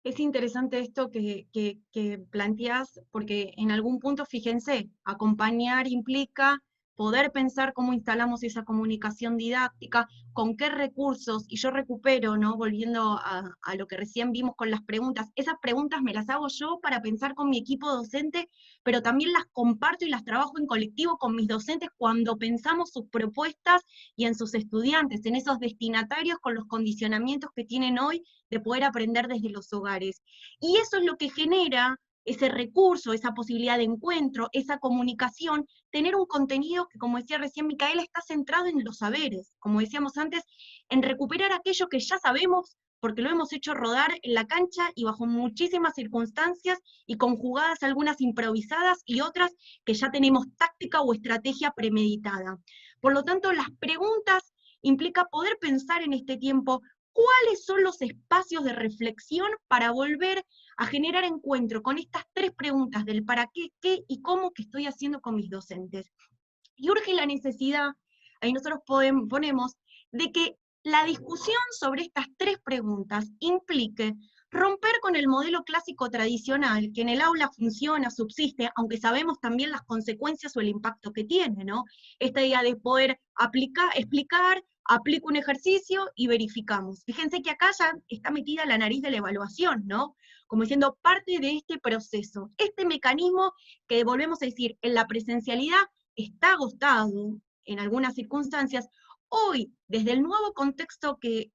Es interesante esto que planteás, porque en algún punto, fíjense, acompañar implica poder pensar cómo instalamos esa comunicación didáctica, con qué recursos, y yo recupero, ¿no? Volviendo a lo que recién vimos con las preguntas, esas preguntas me las hago yo para pensar con mi equipo docente, pero también las comparto y las trabajo en colectivo con mis docentes cuando pensamos sus propuestas y en sus estudiantes, en esos destinatarios con los condicionamientos que tienen hoy de poder aprender desde los hogares. Y eso es lo que genera ese recurso, esa posibilidad de encuentro, esa comunicación, tener un contenido que, como decía recién Micaela, está centrado en los saberes, como decíamos antes, en recuperar aquello que ya sabemos, porque lo hemos hecho rodar en la cancha y bajo muchísimas circunstancias y conjugadas algunas improvisadas y otras que ya tenemos táctica o estrategia premeditada. Por lo tanto, las preguntas implica poder pensar en este tiempo cuáles son los espacios de reflexión para volver a generar encuentro con estas tres preguntas del para qué, qué y cómo que estoy haciendo con mis docentes. Y urge la necesidad, ahí nosotros ponemos, de que la discusión sobre estas tres preguntas implique romper con el modelo clásico tradicional, que en el aula funciona, subsiste, aunque sabemos también las consecuencias o el impacto que tiene, ¿no? Esta idea de poder aplicar, explicar, aplico un ejercicio y verificamos. Fíjense que acá ya está metida la nariz de la evaluación, ¿no? Como diciendo parte de este proceso, este mecanismo que volvemos a decir, en la presencialidad está agotado en algunas circunstancias, hoy, desde el nuevo contexto que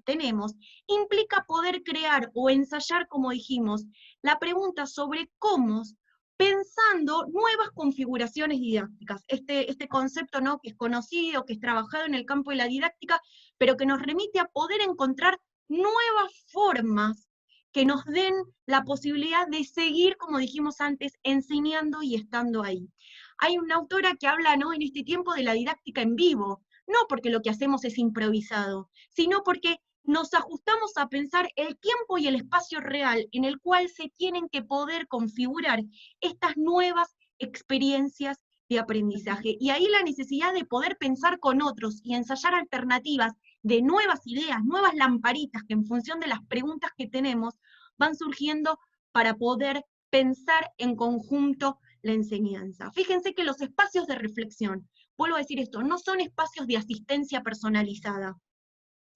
tenemos, implica poder crear o ensayar, como dijimos, la pregunta sobre cómo, pensando nuevas configuraciones didácticas. Este concepto, ¿no? Que es conocido, que es trabajado en el campo de la didáctica, pero que nos remite a poder encontrar nuevas formas que nos den la posibilidad de seguir, como dijimos antes, enseñando y estando ahí. Hay una autora que habla, ¿no? En este tiempo de la didáctica en vivo, no porque lo que hacemos es improvisado, sino porque nos ajustamos a pensar el tiempo y el espacio real en el cual se tienen que poder configurar estas nuevas experiencias de aprendizaje. Y ahí la necesidad de poder pensar con otros y ensayar alternativas de nuevas ideas, nuevas lamparitas que en función de las preguntas que tenemos van surgiendo para poder pensar en conjunto la enseñanza. Fíjense que los espacios de reflexión, vuelvo a decir esto, no son espacios de asistencia personalizada,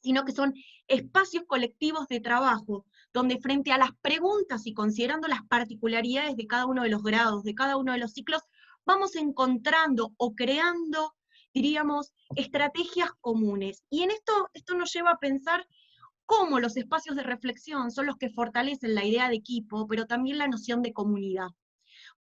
sino que son espacios colectivos de trabajo, donde frente a las preguntas y considerando las particularidades de cada uno de los grados, de cada uno de los ciclos, vamos encontrando o creando, diríamos, estrategias comunes. Y en esto nos lleva a pensar cómo los espacios de reflexión son los que fortalecen la idea de equipo, pero también la noción de comunidad.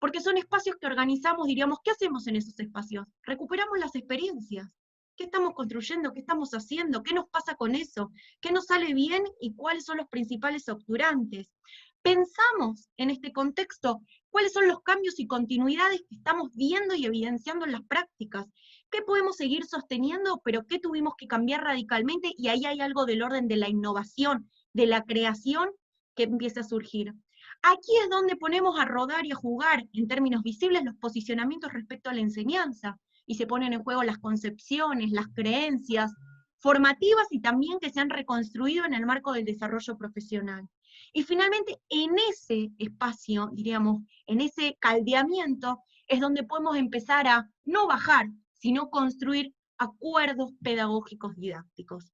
Porque son espacios que organizamos, diríamos, ¿qué hacemos en esos espacios? Recuperamos las experiencias. ¿Qué estamos construyendo? ¿Qué estamos haciendo? ¿Qué nos pasa con eso? ¿Qué nos sale bien y cuáles son los principales obturantes? Pensamos en este contexto cuáles son los cambios y continuidades que estamos viendo y evidenciando en las prácticas. ¿Qué podemos seguir sosteniendo, pero qué tuvimos que cambiar radicalmente? Y ahí hay algo del orden de la innovación, de la creación que empieza a surgir. Aquí es donde ponemos a rodar y a jugar, en términos visibles, los posicionamientos respecto a la enseñanza, y se ponen en juego las concepciones, las creencias formativas y también que se han reconstruido en el marco del desarrollo profesional. Y finalmente, en ese espacio, diríamos, en ese caldeamiento, es donde podemos empezar a no bajar, sino construir acuerdos pedagógicos didácticos.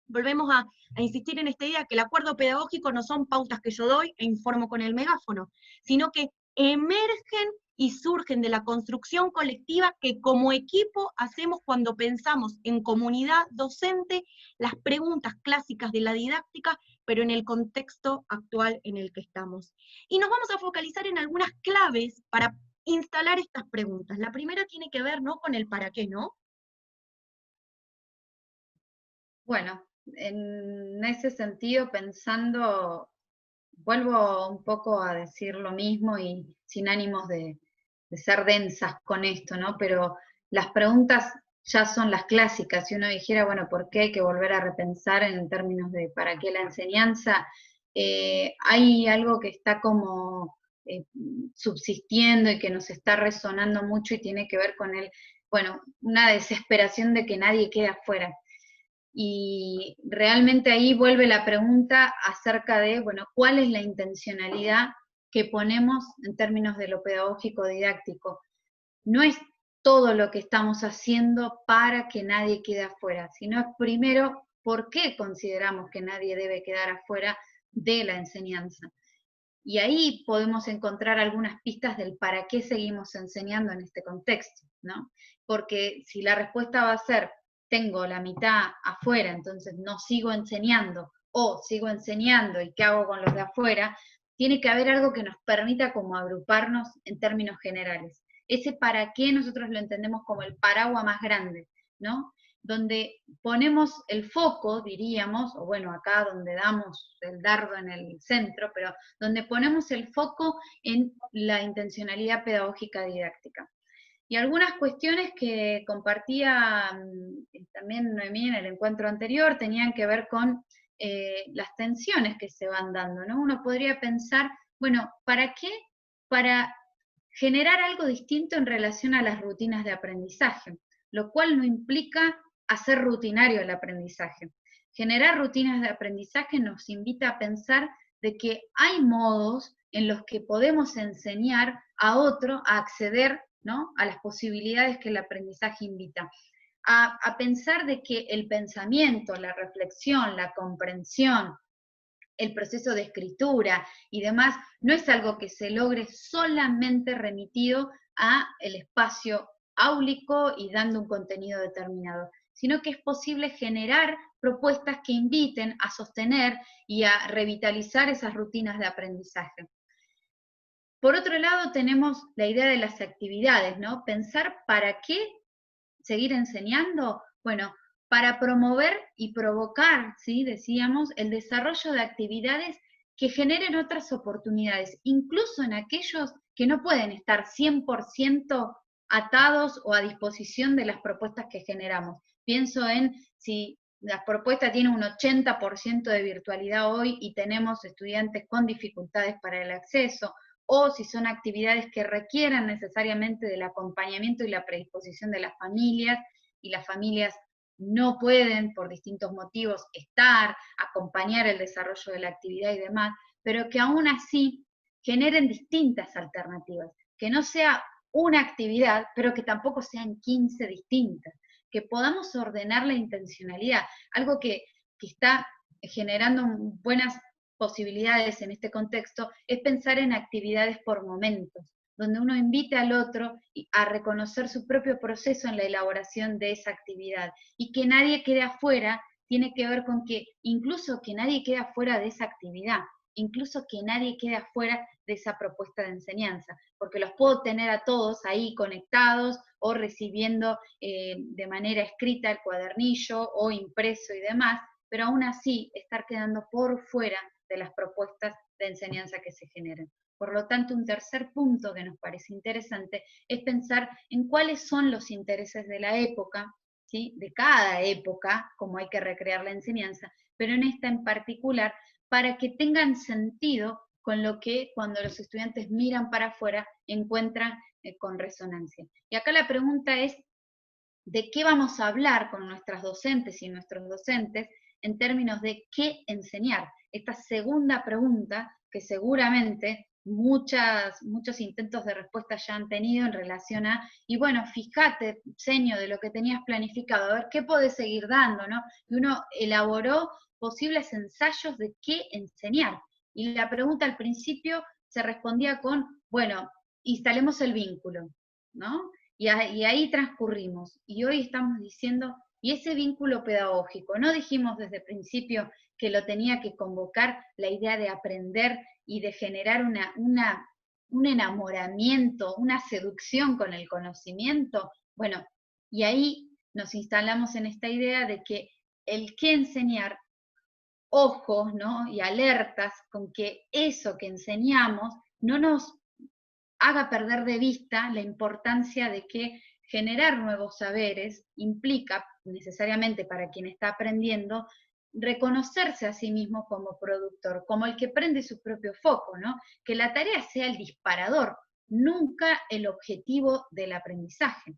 Volvemos a insistir en esta idea que el acuerdo pedagógico no son pautas que yo doy e informo con el megáfono, sino que emergen y surgen de la construcción colectiva que como equipo hacemos cuando pensamos en comunidad docente las preguntas clásicas de la didáctica, pero en el contexto actual en el que estamos. Y nos vamos a focalizar en algunas claves para instalar estas preguntas. La primera tiene que ver, ¿no?, con el para qué, ¿no? Bueno, en ese sentido, pensando, vuelvo un poco a decir lo mismo y sin ánimos de ser densas con esto, ¿no? Pero las preguntas ya son las clásicas. Si uno dijera, bueno, ¿por qué hay que volver a repensar en términos de para qué la enseñanza? Hay algo que está como subsistiendo y que nos está resonando mucho y tiene que ver con el, bueno, una desesperación de que nadie quede afuera. Y realmente ahí vuelve la pregunta acerca de, bueno, ¿cuál es la intencionalidad que ponemos en términos de lo pedagógico didáctico? No es todo lo que estamos haciendo para que nadie quede afuera, sino es primero por qué consideramos que nadie debe quedar afuera de la enseñanza. Y ahí podemos encontrar algunas pistas del para qué seguimos enseñando en este contexto, ¿no? Porque si la respuesta va a ser, tengo la mitad afuera, entonces no sigo enseñando, o sigo enseñando y qué hago con los de afuera, tiene que haber algo que nos permita como agruparnos en términos generales. Ese para qué nosotros lo entendemos como el paraguas más grande, ¿no? Donde ponemos el foco, diríamos, o bueno, acá donde damos el dardo en el centro, pero donde ponemos el foco en la intencionalidad pedagógica didáctica. Y algunas cuestiones que compartía también Noemí en el encuentro anterior tenían que ver con las tensiones que se van dando, ¿no? Uno podría pensar, bueno, ¿para qué? Para generar algo distinto en relación a las rutinas de aprendizaje, lo cual no implica hacer rutinario el aprendizaje. Generar rutinas de aprendizaje nos invita a pensar de que hay modos en los que podemos enseñar a otro a acceder, ¿no?, a las posibilidades que el aprendizaje invita. A pensar de que el pensamiento, la reflexión, la comprensión, el proceso de escritura y demás, no es algo que se logre solamente remitido a el espacio áulico y dando un contenido determinado, sino que es posible generar propuestas que inviten a sostener y a revitalizar esas rutinas de aprendizaje. Por otro lado, tenemos la idea de las actividades, ¿no? Pensar para qué seguir enseñando. Bueno, para promover y provocar, ¿sí?, decíamos, el desarrollo de actividades que generen otras oportunidades, incluso en aquellos que no pueden estar 100% atados o a disposición de las propuestas que generamos. Pienso en si la propuesta tiene un 80% de virtualidad hoy y tenemos estudiantes con dificultades para el acceso, o si son actividades que requieran necesariamente del acompañamiento y la predisposición de las familias, y las familias no pueden por distintos motivos estar, acompañar el desarrollo de la actividad y demás, pero que aún así generen distintas alternativas, que no sea una actividad, pero que tampoco sean 15 distintas, que podamos ordenar la intencionalidad, algo que está generando buenas posibilidades en este contexto, es pensar en actividades por momentos, donde uno invite al otro a reconocer su propio proceso en la elaboración de esa actividad, y que nadie quede afuera tiene que ver con que incluso que nadie quede afuera de esa actividad, incluso que nadie quede afuera de esa propuesta de enseñanza, porque los puedo tener a todos ahí conectados o recibiendo de manera escrita el cuadernillo o impreso y demás, pero aún así estar quedando por fuera de las propuestas de enseñanza que se generan. Por lo tanto, un tercer punto que nos parece interesante es pensar en cuáles son los intereses de la época, ¿sí?, de cada época, como hay que recrear la enseñanza, pero en esta en particular, para que tengan sentido con lo que cuando los estudiantes miran para afuera encuentran con resonancia. Y acá la pregunta es, ¿de qué vamos a hablar con nuestras docentes y nuestros docentes en términos de qué enseñar? Esta segunda pregunta que seguramente muchos intentos de respuesta ya han tenido en relación a, y bueno, fíjate, seño, de lo que tenías planificado, a ver qué podés seguir dando, ¿no? Y uno elaboró posibles ensayos de qué enseñar. Y la pregunta al principio se respondía con, bueno, instalemos el vínculo, ¿no? Y ahí transcurrimos. Y hoy estamos diciendo, y ese vínculo pedagógico, no dijimos desde el principio que lo tenía que convocar la idea de aprender y de generar un enamoramiento, una seducción con el conocimiento. Bueno, y ahí nos instalamos en esta idea de que el qué enseñar, ojos, ¿no?, y alertas con que eso que enseñamos no nos haga perder de vista la importancia de que generar nuevos saberes implica necesariamente para quien está aprendiendo reconocerse a sí mismo como productor, como el que prende su propio foco, ¿no? Que la tarea sea el disparador, nunca el objetivo del aprendizaje.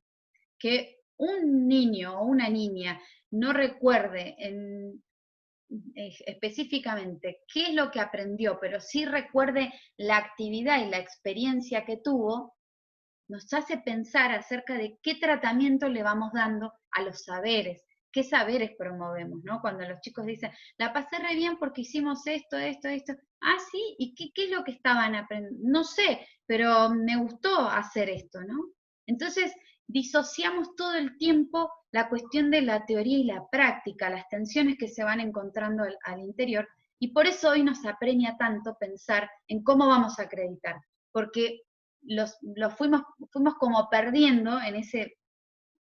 Que un niño o una niña no recuerde específicamente qué es lo que aprendió, pero sí recuerde la actividad y la experiencia que tuvo, nos hace pensar acerca de qué tratamiento le vamos dando a los saberes, qué saberes promovemos, ¿no? Cuando los chicos dicen, la pasé re bien porque hicimos esto, esto, esto. Ah, sí, ¿y qué es lo que estaban aprendiendo? No sé, pero me gustó hacer esto, ¿no? Entonces, disociamos todo el tiempo la cuestión de la teoría y la práctica, las tensiones que se van encontrando al interior, y por eso hoy nos apremia tanto pensar en cómo vamos a acreditar, porque los fuimos como perdiendo en ese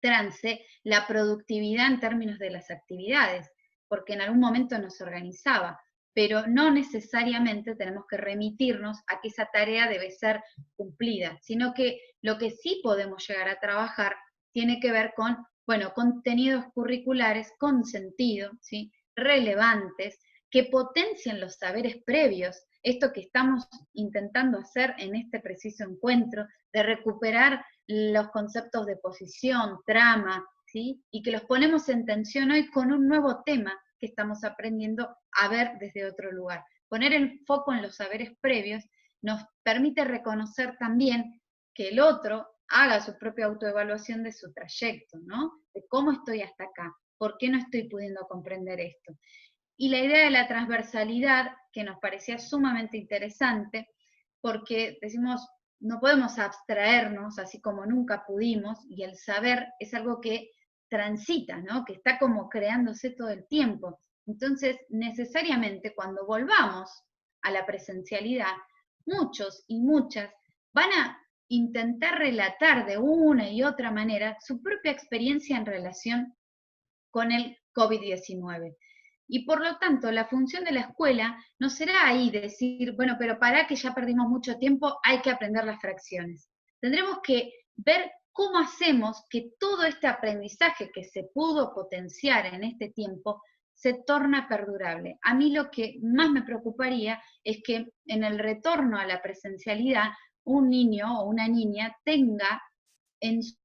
trance la productividad en términos de las actividades, porque en algún momento nos organizaba, pero no necesariamente tenemos que remitirnos a que esa tarea debe ser cumplida, sino que lo que sí podemos llegar a trabajar tiene que ver con, bueno, contenidos curriculares con sentido, ¿sí? Relevantes, que potencien los saberes previos, esto que estamos intentando hacer en este preciso encuentro, de recuperar los conceptos de posición, trama, ¿sí? Y que los ponemos en tensión hoy con un nuevo tema que estamos aprendiendo a ver desde otro lugar. Poner el foco en los saberes previos nos permite reconocer también que el otro haga su propia autoevaluación de su trayecto, ¿no? De cómo estoy hasta acá, por qué no estoy pudiendo comprender esto. Y la idea de la transversalidad, que nos parecía sumamente interesante, porque decimos, no podemos abstraernos así como nunca pudimos, y el saber es algo que transita, ¿no? Que está como creándose todo el tiempo. Entonces, necesariamente cuando volvamos a la presencialidad, muchos y muchas van a intentar relatar de una y otra manera su propia experiencia en relación con el COVID-19. Y por lo tanto, la función de la escuela no será ahí decir, bueno, pero para que ya perdimos mucho tiempo, hay que aprender las fracciones. Tendremos que ver cómo hacemos que todo este aprendizaje que se pudo potenciar en este tiempo se torna perdurable. A mí lo que más me preocuparía es que en el retorno a la presencialidad, un niño o una niña tenga en su,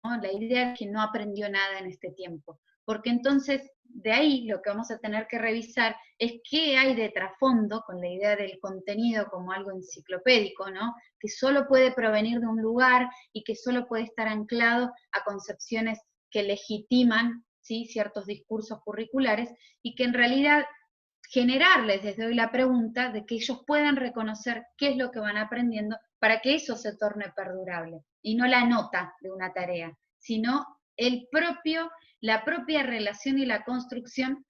¿no?, la idea de que no aprendió nada en este tiempo, porque entonces de ahí lo que vamos a tener que revisar es qué hay de trasfondo con la idea del contenido como algo enciclopédico, ¿no? Que solo puede provenir de un lugar y que solo puede estar anclado a concepciones que legitiman, ¿sí?, ciertos discursos curriculares, y que en realidad generarles desde hoy la pregunta de que ellos puedan reconocer qué es lo que van aprendiendo para que eso se torne perdurable, y no la nota de una tarea, sino la propia relación y la construcción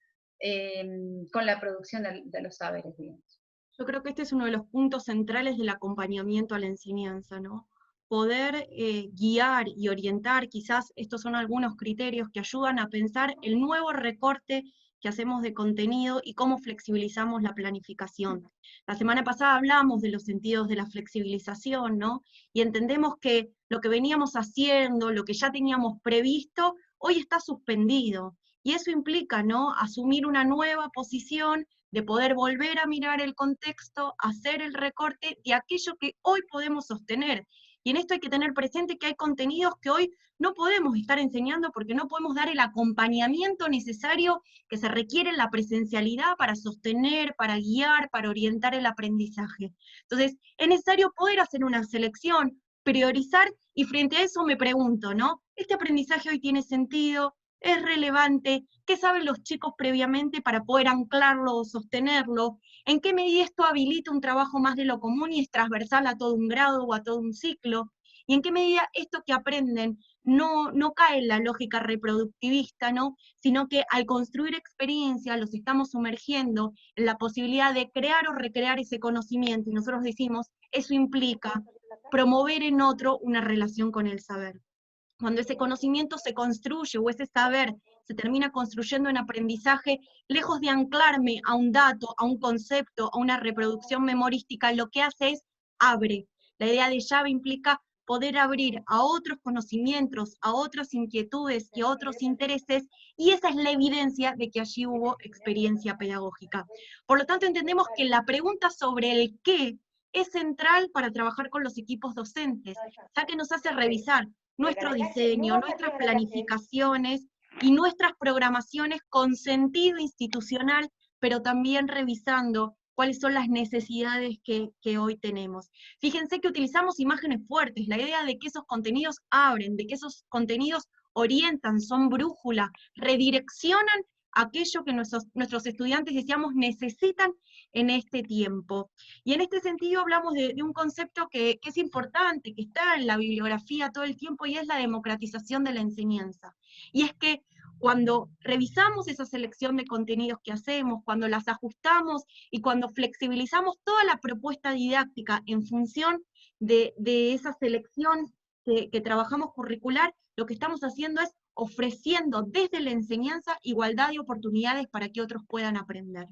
con la producción de los saberes, digamos. Yo creo que este es uno de los puntos centrales del acompañamiento a la enseñanza, ¿no? Poder guiar y orientar, quizás estos son algunos criterios que ayudan a pensar el nuevo recorte que hacemos de contenido y cómo flexibilizamos la planificación. La semana pasada hablamos de los sentidos de la flexibilización, ¿no? Y entendemos que lo que veníamos haciendo, lo que ya teníamos previsto, hoy está suspendido. Y eso implica, ¿no?, asumir una nueva posición, de poder volver a mirar el contexto, hacer el recorte de aquello que hoy podemos sostener. Y en esto hay que tener presente que hay contenidos que hoy no podemos estar enseñando porque no podemos dar el acompañamiento necesario que se requiere en la presencialidad para sostener, para guiar, para orientar el aprendizaje. Entonces, es necesario poder hacer una selección, priorizar, y frente a eso me pregunto, ¿no? ¿Este aprendizaje hoy tiene sentido? ¿Es relevante? ¿Qué saben los chicos previamente para poder anclarlo o sostenerlo? ¿En qué medida esto habilita un trabajo más de lo común y es transversal a todo un grado o a todo un ciclo? ¿Y en qué medida esto que aprenden no cae en la lógica reproductivista, ¿no?, sino que al construir experiencia los estamos sumergiendo en la posibilidad de crear o recrear ese conocimiento? Y nosotros decimos, eso implica promover en otro una relación con el saber. Cuando ese conocimiento se construye o ese saber se termina construyendo en aprendizaje, lejos de anclarme a un dato, a un concepto, a una reproducción memorística, lo que hace es abre. La idea de llave implica poder abrir a otros conocimientos, a otras inquietudes y a otros intereses, y esa es la evidencia de que allí hubo experiencia pedagógica. Por lo tanto, entendemos que la pregunta sobre el qué es central para trabajar con los equipos docentes, ya que nos hace revisar nuestro diseño, nuestras planificaciones y nuestras programaciones con sentido institucional, pero también revisando cuáles son las necesidades que hoy tenemos. Fíjense que utilizamos imágenes fuertes, la idea de que esos contenidos abren, de que esos contenidos orientan, son brújula, redireccionan aquello que nuestros estudiantes, decíamos, necesitan en este tiempo. Y en este sentido hablamos de un concepto que es importante, que está en la bibliografía todo el tiempo, y es la democratización de la enseñanza. Y es que cuando revisamos esa selección de contenidos que hacemos, cuando las ajustamos y cuando flexibilizamos toda la propuesta didáctica en función de esa selección que trabajamos curricular, lo que estamos haciendo es ofreciendo desde la enseñanza igualdad de oportunidades para que otros puedan aprender.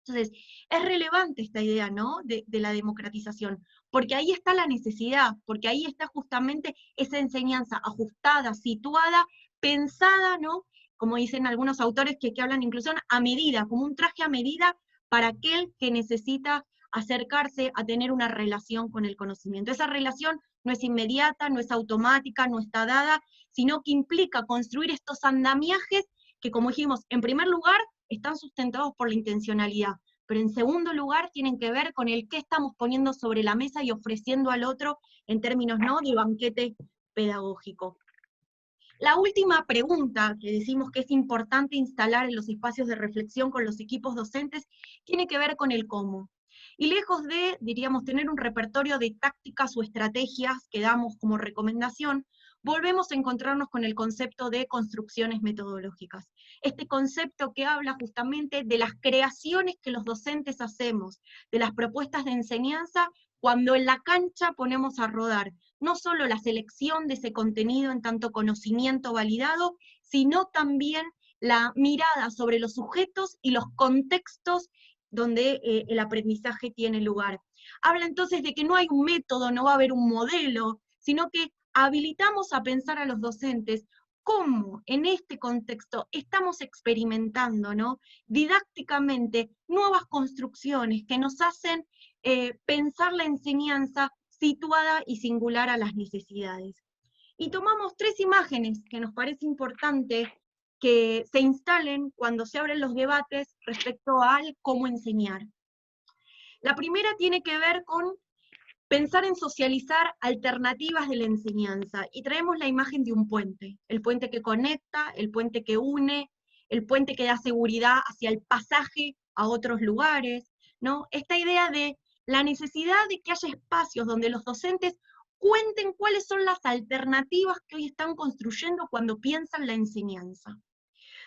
Entonces, es relevante esta idea, ¿no?, de la democratización, porque ahí está la necesidad, porque ahí está justamente esa enseñanza ajustada, situada, pensada, ¿no?, como dicen algunos autores que hablan de inclusión, a medida, como un traje a medida para aquel que necesita acercarse a tener una relación con el conocimiento. Esa relación no es inmediata, no es automática, no está dada, sino que implica construir estos andamiajes que, como dijimos, en primer lugar, están sustentados por la intencionalidad, pero en segundo lugar tienen que ver con el qué estamos poniendo sobre la mesa y ofreciendo al otro en términos, ¿no?, de banquete pedagógico. La última pregunta que decimos que es importante instalar en los espacios de reflexión con los equipos docentes tiene que ver con el cómo. Y lejos de, diríamos, tener un repertorio de tácticas o estrategias que damos como recomendación, volvemos a encontrarnos con el concepto de construcciones metodológicas. Este concepto que habla justamente de las creaciones que los docentes hacemos, de las propuestas de enseñanza, cuando en la cancha ponemos a rodar no solo la selección de ese contenido en tanto conocimiento validado, sino también la mirada sobre los sujetos y los contextos donde el aprendizaje tiene lugar. Habla entonces de que no hay un método, no va a haber un modelo, sino que habilitamos a pensar a los docentes cómo en este contexto estamos experimentando, ¿no?, didácticamente nuevas construcciones que nos hacen pensar la enseñanza situada y singular a las necesidades. Y tomamos 3 imágenes que nos parece importante que se instalen cuando se abren los debates respecto al cómo enseñar. La primera tiene que ver con pensar en socializar alternativas de la enseñanza, y traemos la imagen de un puente, el puente que conecta, el puente que une, el puente que da seguridad hacia el pasaje a otros lugares, ¿no? Esta idea de la necesidad de que haya espacios donde los docentes cuenten cuáles son las alternativas que hoy están construyendo cuando piensan la enseñanza.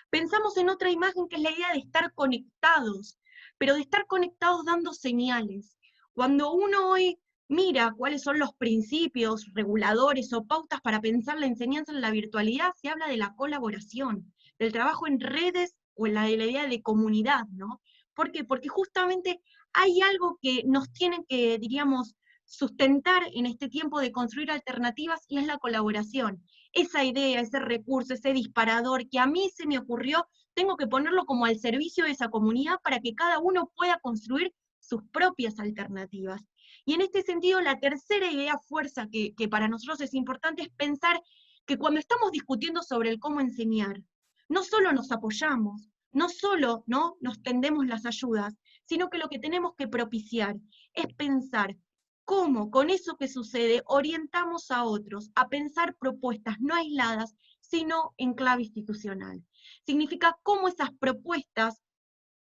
Pensamos en otra imagen que es la idea de estar conectados, pero de estar conectados dando señales. Cuando uno hoy mira cuáles son los principios reguladores o pautas para pensar la enseñanza en la virtualidad, se habla de la colaboración, del trabajo en redes o en la idea de comunidad, ¿no? ¿Por qué? Porque justamente hay algo que nos tiene que, diríamos, sustentar en este tiempo de construir alternativas, y es la colaboración. Esa idea, ese recurso, ese disparador que a mí se me ocurrió, tengo que ponerlo como al servicio de esa comunidad para que cada uno pueda construir sus propias alternativas. Y en este sentido, la tercera idea fuerza que para nosotros es importante es pensar que cuando estamos discutiendo sobre el cómo enseñar, no solo nos apoyamos, no solo, ¿no?, nos tendemos las ayudas, sino que lo que tenemos que propiciar es pensar cómo con eso que sucede orientamos a otros a pensar propuestas no aisladas, sino en clave institucional. Significa cómo esas propuestas,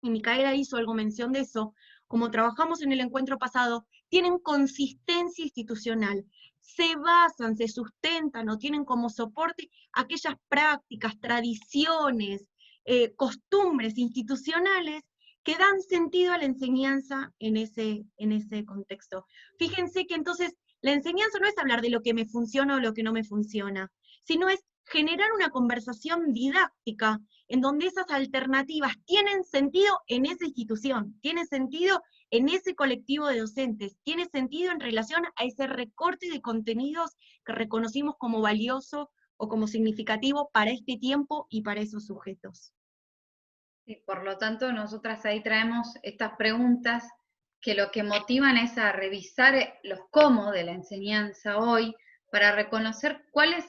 y Micaela hizo algo mención de eso, como trabajamos en el encuentro pasado, tienen consistencia institucional, se basan, se sustentan o tienen como soporte aquellas prácticas, tradiciones, costumbres institucionales que dan sentido a la enseñanza en ese contexto. Fíjense que entonces la enseñanza no es hablar de lo que me funciona o lo que no me funciona, sino es generar una conversación didáctica en donde esas alternativas tienen sentido en esa institución, tienen sentido en ese colectivo de docentes, tiene sentido en relación a ese recorte de contenidos que reconocimos como valioso o como significativo para este tiempo y para esos sujetos. Y por lo tanto, nosotras ahí traemos estas preguntas que lo que motivan es a revisar los cómo de la enseñanza hoy para reconocer cuáles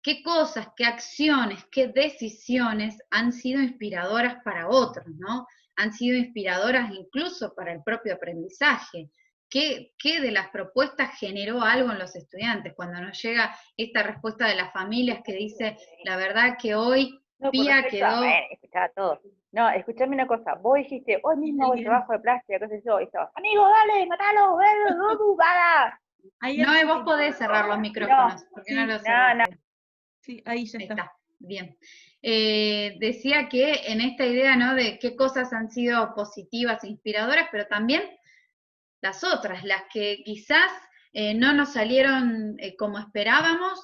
qué cosas, qué acciones, qué decisiones han sido inspiradoras para otros, ¿no? Han sido inspiradoras incluso para el propio aprendizaje. ¿Qué de las propuestas generó algo en los estudiantes? Cuando nos llega esta respuesta de las familias que dice, la verdad que hoy No, con Pía respecto a, quedó... escuchaba todo. No, escuchame una cosa, vos dijiste, hoy mismo hago el Bien. trabajo de plástica, qué sé yo, y estabas, amigo, dale, matalo, para. Ahí No, y vos Argentina. podés cerrar los micrófonos, porque no Sí, los No, no. cerraste. sí, ahí ya Ahí está. está, bien. Decía que en esta idea, ¿no? De qué cosas han sido positivas e inspiradoras, pero también las otras, las que quizás no nos salieron como esperábamos,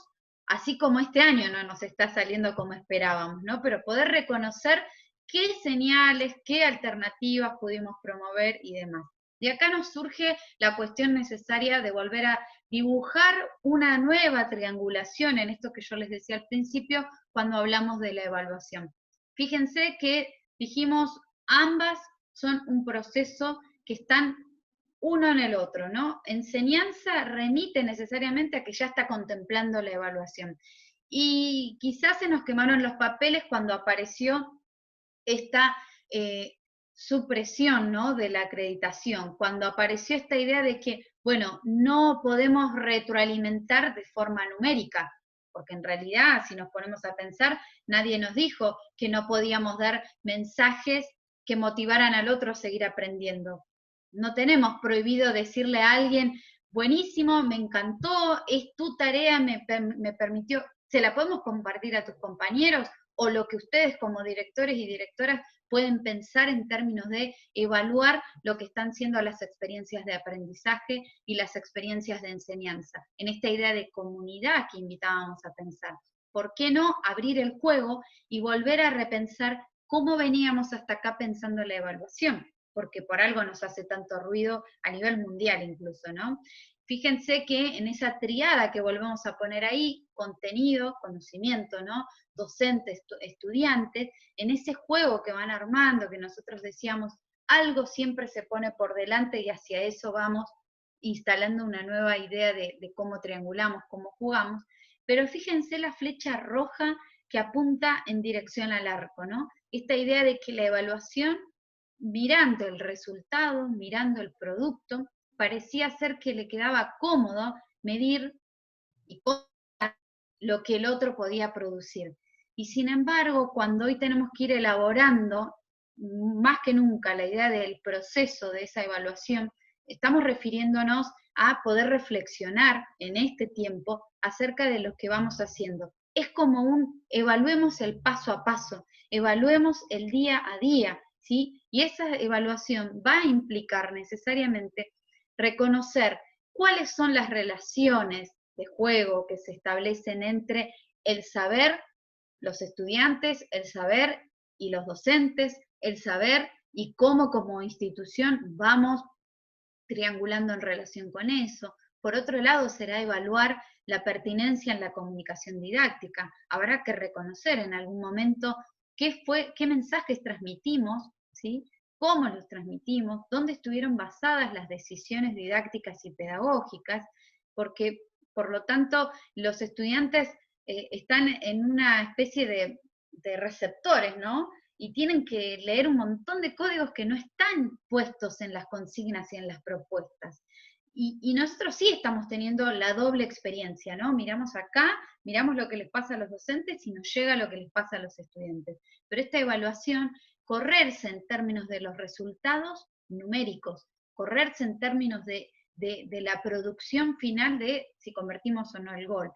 así como este año no nos está saliendo como esperábamos, ¿no? Pero poder reconocer qué señales, qué alternativas pudimos promover y demás. Y acá nos surge la cuestión necesaria de volver a dibujar una nueva triangulación en esto que yo les decía al principio cuando hablamos de la evaluación. Fíjense que dijimos ambas son un proceso que están uno en el otro, ¿no? Enseñanza remite necesariamente a que ya está contemplando la evaluación. Y quizás se nos quemaron los papeles cuando apareció esta supresión, ¿no? De la acreditación, cuando apareció esta idea de que, bueno, no podemos retroalimentar de forma numérica, porque en realidad, si nos ponemos a pensar, nadie nos dijo que no podíamos dar mensajes que motivaran al otro a seguir aprendiendo. No tenemos prohibido decirle a alguien, buenísimo, me encantó, es tu tarea, me permitió, se la podemos compartir a tus compañeros, o lo que ustedes como directores y directoras pueden pensar en términos de evaluar lo que están siendo las experiencias de aprendizaje y las experiencias de enseñanza, en esta idea de comunidad que invitábamos a pensar. ¿Por qué no abrir el juego y volver a repensar cómo veníamos hasta acá pensando la evaluación? Porque por algo nos hace tanto ruido a nivel mundial incluso, ¿no? Fíjense que en esa triada que volvemos a poner ahí, contenido, conocimiento, ¿no? Docentes, estudiantes, en ese juego que van armando, que nosotros decíamos, algo siempre se pone por delante y hacia eso vamos instalando una nueva idea de cómo triangulamos, cómo jugamos, pero fíjense la flecha roja que apunta en dirección al arco, ¿no? Esta idea de que la evaluación, mirando el resultado, mirando el producto, parecía ser que le quedaba cómodo medir y lo que el otro podía producir. Y sin embargo, cuando hoy tenemos que ir elaborando más que nunca la idea del proceso de esa evaluación, estamos refiriéndonos a poder reflexionar en este tiempo acerca de lo que vamos haciendo. Es como un evaluemos el paso a paso, evaluemos el día a día, ¿sí? Y esa evaluación va a implicar necesariamente reconocer cuáles son las relaciones de juego que se establecen entre el saber, los estudiantes, el saber y los docentes, el saber y cómo como institución vamos triangulando en relación con eso. Por otro lado, será evaluar la pertinencia en la comunicación didáctica. Habrá que reconocer en algún momento qué mensajes transmitimos, ¿sí? Cómo los transmitimos, dónde estuvieron basadas las decisiones didácticas y pedagógicas, porque por lo tanto los estudiantes están en una especie de receptores, ¿no? Y tienen que leer un montón de códigos que no están puestos en las consignas y en las propuestas. Y nosotros sí estamos teniendo la doble experiencia, ¿no? Miramos acá, miramos lo que les pasa a los docentes y nos llega lo que les pasa a los estudiantes. Pero esta evaluación, correrse en términos de los resultados numéricos, correrse en términos de la producción final de si convertimos o no el gol.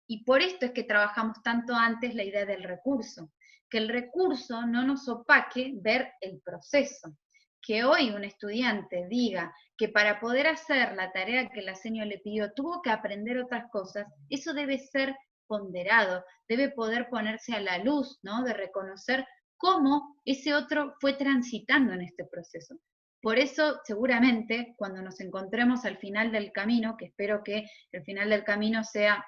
Y por esto es que trabajamos tanto antes la idea del recurso, que el recurso no nos opaque ver el proceso. Que hoy un estudiante diga que para poder hacer la tarea que la señora le pidió tuvo que aprender otras cosas, eso debe ser ponderado, debe poder ponerse a la luz, ¿no? De reconocer cómo ese otro fue transitando en este proceso. Por eso, seguramente, cuando nos encontremos al final del camino, que espero que el final del camino sea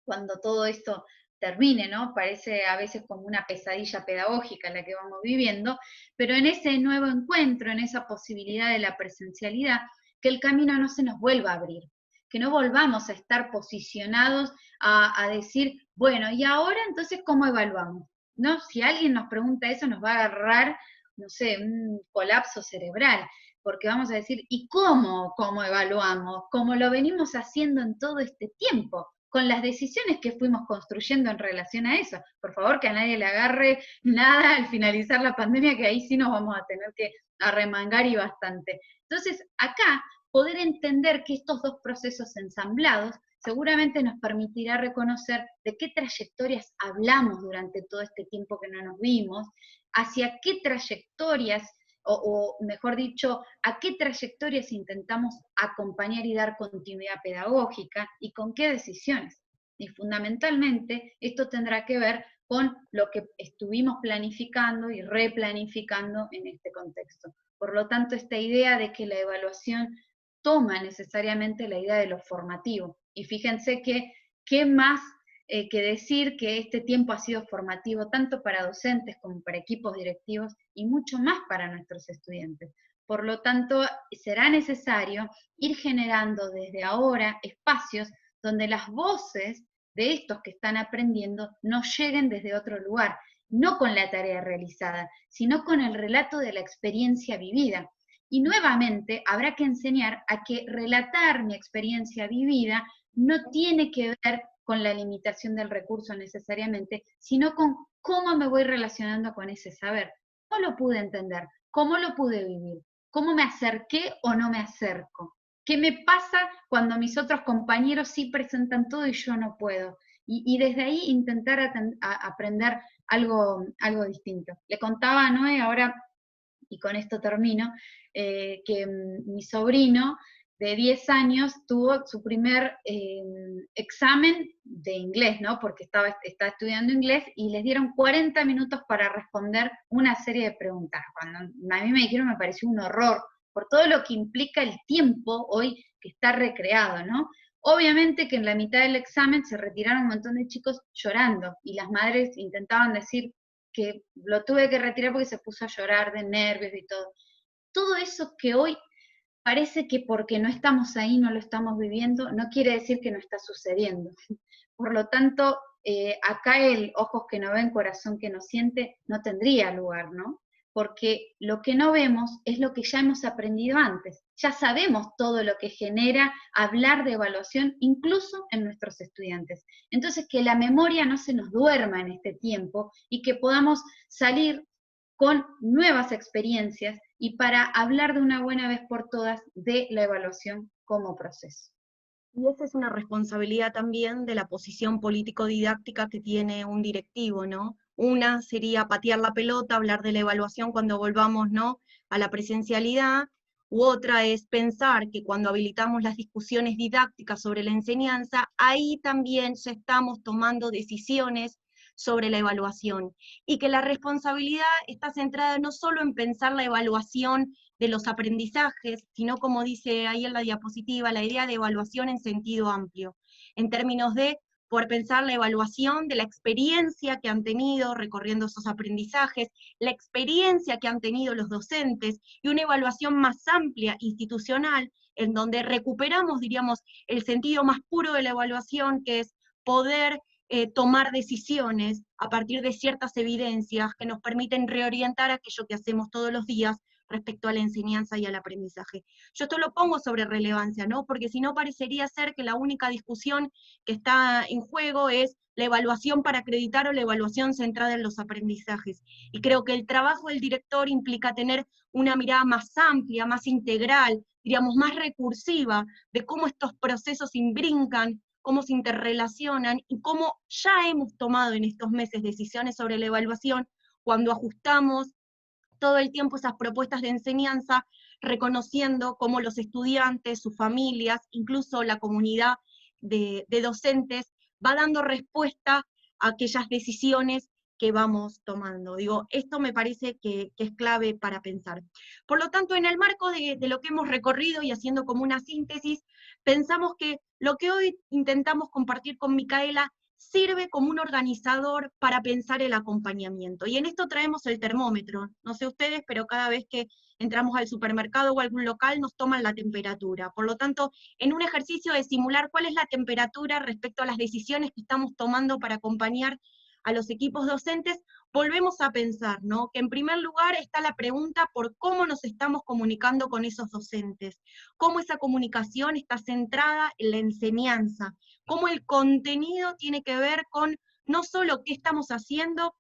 cuando todo esto termine, ¿no? Parece a veces como una pesadilla pedagógica la que vamos viviendo, pero en ese nuevo encuentro, en esa posibilidad de la presencialidad, que el camino no se nos vuelva a abrir, que no volvamos a estar posicionados a decir, Bueno, y ahora entonces, ¿cómo evaluamos? ¿No? Si alguien nos pregunta eso, nos va a agarrar, no sé, un colapso cerebral, porque vamos a decir, ¿y cómo evaluamos? Como lo venimos haciendo en todo este tiempo, con las decisiones que fuimos construyendo en relación a eso. Por favor, que a nadie le agarre nada al finalizar la pandemia, que ahí sí nos vamos a tener que arremangar y bastante. Entonces, acá, poder entender que estos dos procesos ensamblados seguramente nos permitirá reconocer de qué trayectorias hablamos durante todo este tiempo que no nos vimos, hacia qué trayectorias, o mejor dicho, a qué trayectorias intentamos acompañar y dar continuidad pedagógica y con qué decisiones. Y fundamentalmente esto tendrá que ver con lo que estuvimos planificando y replanificando en este contexto. Por lo tanto, esta idea de que la evaluación toma necesariamente la idea de lo formativo. Y fíjense que, ¿qué más que decir que este tiempo ha sido formativo tanto para docentes como para equipos directivos y mucho más para nuestros estudiantes? Por lo tanto, será necesario ir generando desde ahora espacios donde las voces de estos que están aprendiendo nos lleguen desde otro lugar, no con la tarea realizada, sino con el relato de la experiencia vivida. Y nuevamente habrá que enseñar a que relatar mi experiencia vivida no tiene que ver con la limitación del recurso necesariamente, sino con cómo me voy relacionando con ese saber. ¿Cómo lo pude entender? ¿Cómo lo pude vivir? ¿Cómo me acerqué o no me acerco? ¿Qué me pasa cuando mis otros compañeros sí presentan todo y yo no puedo? Y desde ahí intentar aprender algo distinto. Le contaba a Noé ahora, y con esto termino, que mi sobrino de 10 años tuvo su primer examen de inglés, ¿no? Porque estaba estudiando inglés y les dieron 40 minutos para responder una serie de preguntas. Cuando a mí me dijeron, me pareció un horror, por todo lo que implica el tiempo hoy que está recreado, ¿no? Obviamente que en la mitad del examen se retiraron un montón de chicos llorando y las madres intentaban decir que lo tuve que retirar porque se puso a llorar de nervios y todo. Todo eso que hoy parece que porque no estamos ahí, no lo estamos viviendo, no quiere decir que no está sucediendo. Por lo tanto, acá el ojos que no ven, corazón que no siente, no tendría lugar, ¿no? Porque lo que no vemos es lo que ya hemos aprendido antes. Ya sabemos todo lo que genera hablar de evaluación, incluso en nuestros estudiantes. Entonces, que la memoria no se nos duerma en este tiempo y que podamos salir con nuevas experiencias y para hablar de una buena vez por todas de la evaluación como proceso. Y esa es una responsabilidad también de la posición político-didáctica que tiene un directivo, ¿no? Una sería patear la pelota, hablar de la evaluación cuando volvamos, ¿no?, a la presencialidad, u otra es pensar que cuando habilitamos las discusiones didácticas sobre la enseñanza, ahí también ya estamos tomando decisiones sobre la evaluación, y que la responsabilidad está centrada no solo en pensar la evaluación de los aprendizajes, sino como dice ahí en la diapositiva, la idea de evaluación en sentido amplio, en términos de por pensar la evaluación de la experiencia que han tenido recorriendo esos aprendizajes, la experiencia que han tenido los docentes, y una evaluación más amplia, institucional, en donde recuperamos, diríamos, el sentido más puro de la evaluación, que es poder tomar decisiones a partir de ciertas evidencias que nos permiten reorientar aquello que hacemos todos los días respecto a la enseñanza y al aprendizaje. Yo esto lo pongo sobre relevancia, ¿no? Porque si no parecería ser que la única discusión que está en juego es la evaluación para acreditar o la evaluación centrada en los aprendizajes. Y creo que el trabajo del director implica tener una mirada más amplia, más integral, diríamos, más recursiva de cómo estos procesos imbrincan, cómo se interrelacionan y cómo ya hemos tomado en estos meses decisiones sobre la evaluación cuando ajustamos todo el tiempo esas propuestas de enseñanza, reconociendo cómo los estudiantes, sus familias, incluso la comunidad de docentes, va dando respuesta a aquellas decisiones que vamos tomando. Digo, esto me parece que es clave para pensar. Por lo tanto, en el marco de lo que hemos recorrido y haciendo como una síntesis, pensamos que lo que hoy intentamos compartir con Micaela sirve como un organizador para pensar el acompañamiento. Y en esto traemos el termómetro. No sé ustedes, pero cada vez que entramos al supermercado o a algún local nos toman la temperatura. Por lo tanto, en un ejercicio de simular cuál es la temperatura respecto a las decisiones que estamos tomando para acompañar a los equipos docentes, volvemos a pensar, ¿no? Que en primer lugar está la pregunta por cómo nos estamos comunicando con esos docentes, cómo esa comunicación está centrada en la enseñanza, cómo el contenido tiene que ver con no solo qué estamos haciendo,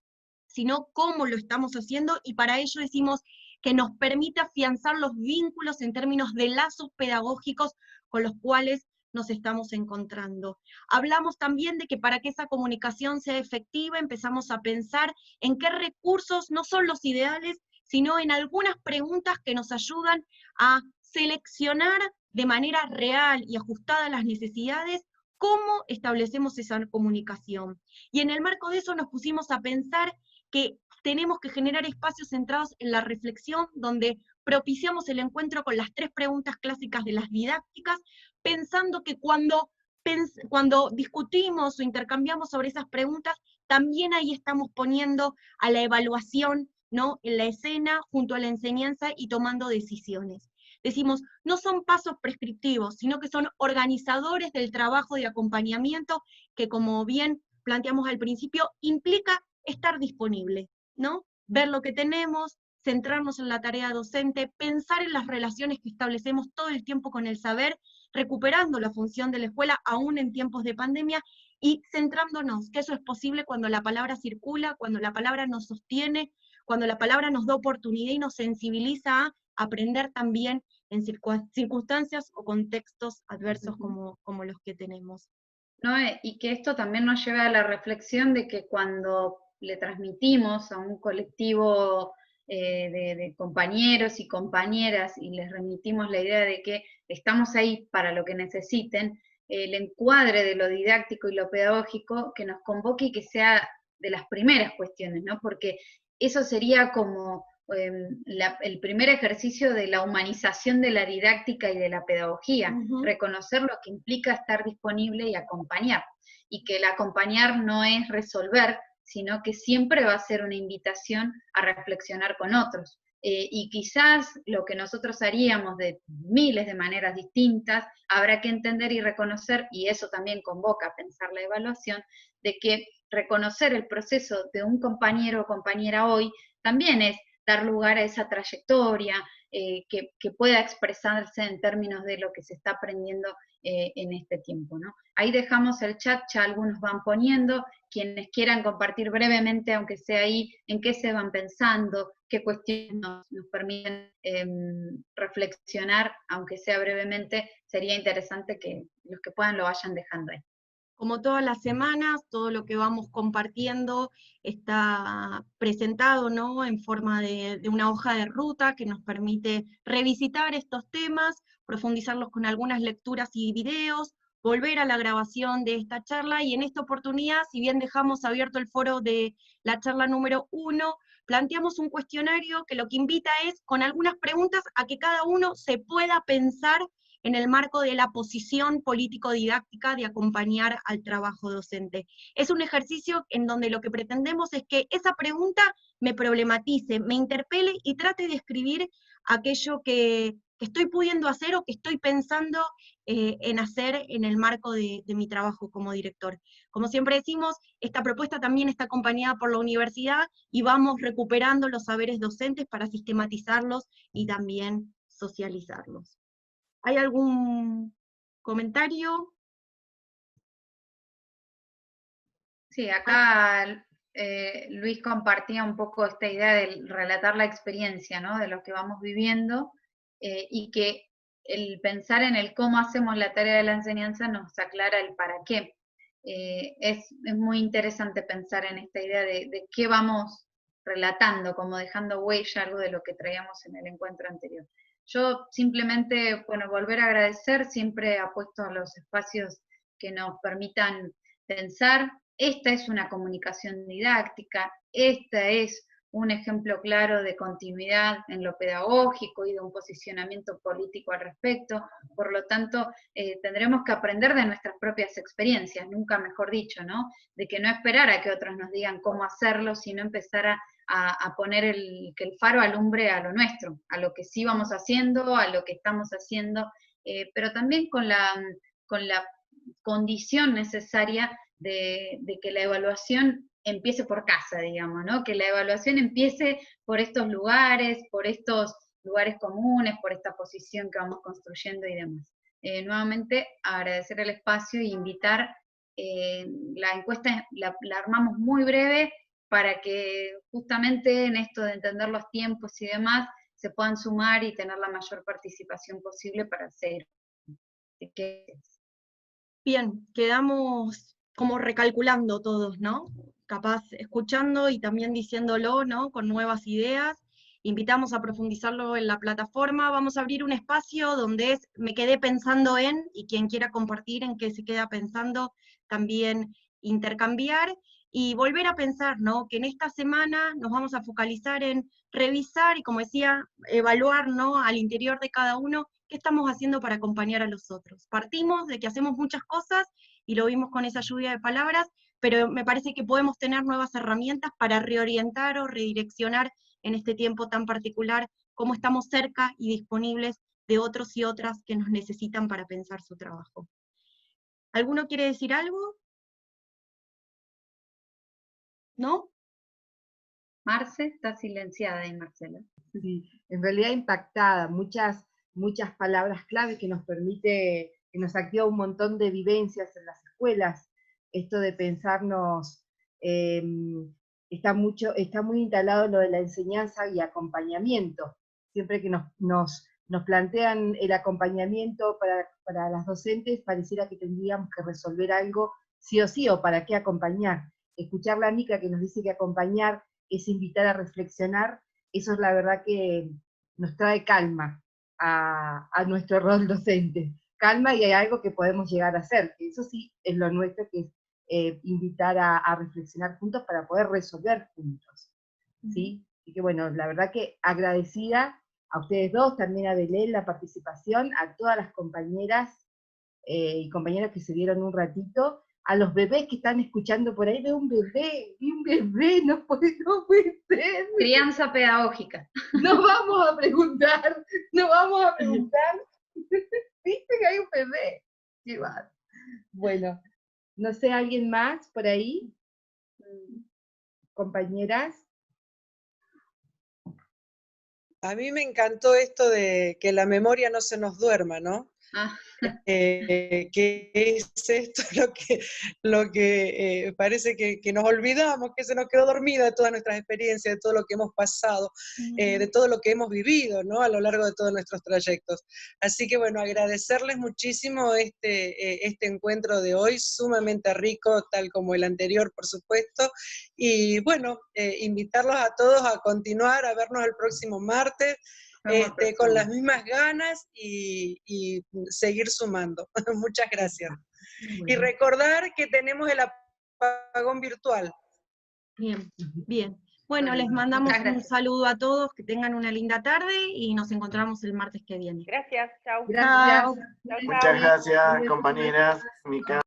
sino cómo lo estamos haciendo, y para ello decimos que nos permite afianzar los vínculos en términos de lazos pedagógicos con los cuales nos estamos encontrando. Hablamos también de que para que esa comunicación sea efectiva empezamos a pensar en qué recursos no son los ideales, sino en algunas preguntas que nos ayudan a seleccionar de manera real y ajustada a las necesidades cómo establecemos esa comunicación. Y en el marco de eso nos pusimos a pensar que tenemos que generar espacios centrados en la reflexión, donde propiciamos el encuentro con las 3 preguntas clásicas de las didácticas, pensando que cuando discutimos o intercambiamos sobre esas preguntas, también ahí estamos poniendo a la evaluación, ¿no?, en la escena, junto a la enseñanza y tomando decisiones. Decimos, no son pasos prescriptivos, sino que son organizadores del trabajo de acompañamiento que, como bien planteamos al principio, implica estar disponible, ¿no? Ver lo que tenemos, centrarnos en la tarea docente, pensar en las relaciones que establecemos todo el tiempo con el saber, recuperando la función de la escuela aún en tiempos de pandemia, y centrándonos que eso es posible cuando la palabra circula, cuando la palabra nos sostiene, cuando la palabra nos da oportunidad y nos sensibiliza a aprender también en circunstancias o contextos adversos como los que tenemos. ¿No? Y que esto también nos lleva a la reflexión de que cuando le transmitimos a un colectivo de compañeros y compañeras y les remitimos la idea de que estamos ahí para lo que necesiten, el encuadre de lo didáctico y lo pedagógico que nos convoque y que sea de las primeras cuestiones, ¿no? Porque eso sería como el primer ejercicio de la humanización de la didáctica y de la pedagogía, reconocer lo que implica estar disponible y acompañar, y que el acompañar no es resolver, sino que siempre va a ser una invitación a reflexionar con otros. Y quizás lo que nosotros haríamos de miles de maneras distintas, habrá que entender y reconocer, y eso también convoca a pensar la evaluación, de que reconocer el proceso de un compañero o compañera hoy también es dar lugar a esa trayectoria, que pueda expresarse en términos de lo que se está aprendiendo en este tiempo, ¿no? Ahí dejamos el chat, ya algunos van poniendo, quienes quieran compartir brevemente, aunque sea ahí, en qué se van pensando, qué cuestiones nos permiten reflexionar, aunque sea brevemente, sería interesante que los que puedan lo vayan dejando ahí. Como todas las semanas, todo lo que vamos compartiendo está presentado, ¿no?, en forma de una hoja de ruta que nos permite revisitar estos temas, profundizarlos con algunas lecturas y videos, volver a la grabación de esta charla, y en esta oportunidad, si bien dejamos abierto el foro de la charla número 1, planteamos un cuestionario que lo que invita es, con algunas preguntas, a que cada uno se pueda pensar en el marco de la posición político-didáctica de acompañar al trabajo docente. Es un ejercicio en donde lo que pretendemos es que esa pregunta me problematice, me interpele y trate de escribir aquello que estoy pudiendo hacer o que estoy pensando en hacer en el marco de mi trabajo como director. Como siempre decimos, esta propuesta también está acompañada por la universidad y vamos recuperando los saberes docentes para sistematizarlos y también socializarlos. ¿Hay algún comentario? Sí, acá Luis compartía un poco esta idea de relatar la experiencia, ¿no?, de lo que vamos viviendo, y que el pensar en el cómo hacemos la tarea de la enseñanza nos aclara el para qué. Es muy interesante pensar en esta idea de qué vamos relatando, como dejando huella, algo de lo que traíamos en el encuentro anterior. Yo simplemente, bueno, volver a agradecer, siempre apuesto a los espacios que nos permitan pensar. Esta es una comunicación didáctica, esta es un ejemplo claro de continuidad en lo pedagógico y de un posicionamiento político al respecto. Por lo tanto, tendremos que aprender de nuestras propias experiencias, nunca mejor dicho, ¿no? De que no esperar a que otros nos digan cómo hacerlo, sino empezar a poner que el faro alumbre a lo nuestro, a lo que sí vamos haciendo, a lo que estamos haciendo, pero también con la condición necesaria de que la evaluación empiece por casa, digamos, ¿no? Que la evaluación empiece por estos lugares comunes, por esta posición que vamos construyendo y demás. Nuevamente, agradecer el espacio e invitar, la encuesta la armamos muy breve para que justamente en esto de entender los tiempos y demás, se puedan sumar y tener la mayor participación posible para seguir. Así que Bien, quedamos como recalculando todos, ¿no? Capaz escuchando y también diciéndolo, ¿no? Con nuevas ideas. Invitamos a profundizarlo en la plataforma. Vamos a abrir un espacio donde me quedé pensando en, y quien quiera compartir en qué se queda pensando, también intercambiar y volver a pensar, ¿no? Que en esta semana nos vamos a focalizar en revisar y, como decía, evaluar, ¿no? Al interior de cada uno, ¿qué estamos haciendo para acompañar a los otros? Partimos de que hacemos muchas cosas, y lo vimos con esa lluvia de palabras, pero me parece que podemos tener nuevas herramientas para reorientar o redireccionar en este tiempo tan particular, cómo estamos cerca y disponibles de otros y otras que nos necesitan para pensar su trabajo. ¿Alguno quiere decir algo? ¿No? Marce está silenciada ahí, Marcela. Sí, en realidad impactada, muchas palabras clave que nos activa un montón de vivencias en las escuelas. Esto de pensarnos, está muy instalado lo de la enseñanza y acompañamiento. Siempre que nos plantean el acompañamiento para las docentes, pareciera que tendríamos que resolver algo sí o sí, o para qué acompañar. Escuchar la Mica que nos dice que acompañar es invitar a reflexionar, eso es la verdad que nos trae calma a nuestro rol docente. Calma, y hay algo que podemos llegar a hacer, que eso sí es lo nuestro, que es invitar a reflexionar juntos para poder resolver juntos. ¿Sí? Y que bueno, la verdad que agradecida a ustedes dos, también a Belén la participación, a todas las compañeras y compañeros que se dieron un ratito, a los bebés que están escuchando por ahí, veo un bebé, no puede ser. Crianza pedagógica. No vamos a preguntar. ¿Viste que hay un bebé? Qué va. Bueno, no sé, ¿alguien más por ahí? Compañeras. A mí me encantó esto de que la memoria no se nos duerma, ¿no? Que es esto lo que parece que nos olvidamos, que se nos quedó dormida de todas nuestras experiencias, de todo lo que hemos pasado, de todo lo que hemos vivido, ¿no? A lo largo de todos nuestros trayectos. Así que bueno, agradecerles muchísimo este encuentro de hoy, sumamente rico, tal como el anterior, por supuesto, y bueno, invitarlos a todos a continuar, a vernos el próximo martes, con las mismas ganas y seguir sumando. Muchas gracias. Bueno. Y recordar que tenemos el apagón virtual. Bien, bien. Bueno, les mandamos un saludo a todos, que tengan una linda tarde y nos encontramos el martes que viene. Gracias, chao. Gracias. Chao. Muchas gracias, compañeras. Mica.